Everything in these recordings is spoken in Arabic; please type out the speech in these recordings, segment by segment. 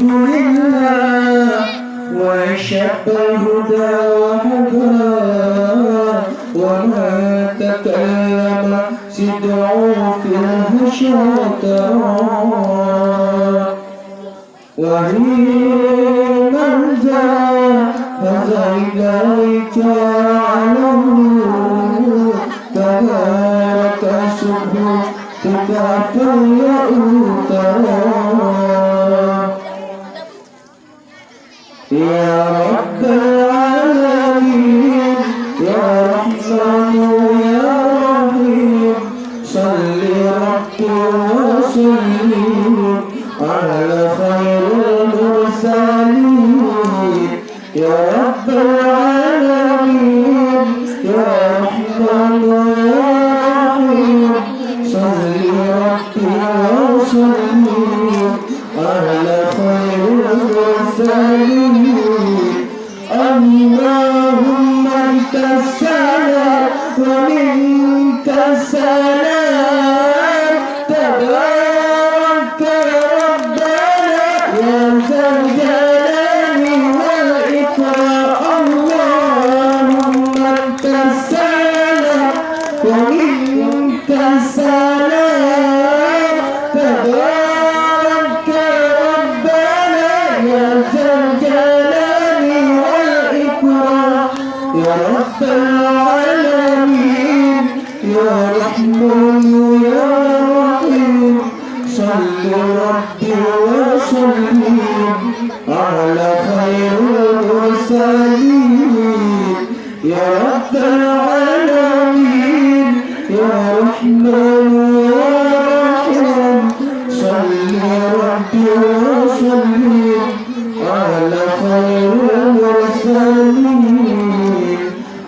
لله وشق الهدى وهدى وما تكلم سدعوا في الهشوة وحين فزيدت عليه تبارك سبحانك يا رب العالمين يا رحمن يا رحيم صل ربي وسلم على خير المرسلين يا رب العالمين يا رحمن يا رحيم صل ربي وسلم على خير المرسلين اللهم انت السلام ومنك السلام تبارك ربنا يا ذا الجلال والإكرام اللهم انت السلام ومنك السلام تبارك ربنا يا ذا الجلال والإكرام يا رب العالمين يا رحمن يا رحيم صل ربي وسلم على خير المرسلين يا رب العالمين يا رحمن يا رحيم صل ربي وسلم على خير المرسلين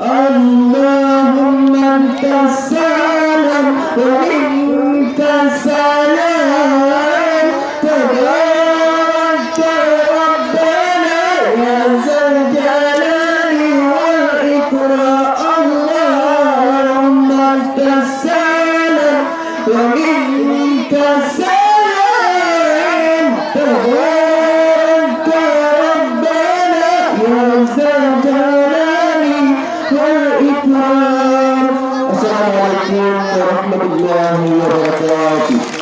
اللهم انت السلام ومنك السلام تبارك ربنا يا ذا الجلال والإكرام اللهم انت السلام ومنك السلام تبارك ربنا يا ذا الجلال والإكرام السلام عليكم ورحمة الله وبركاته.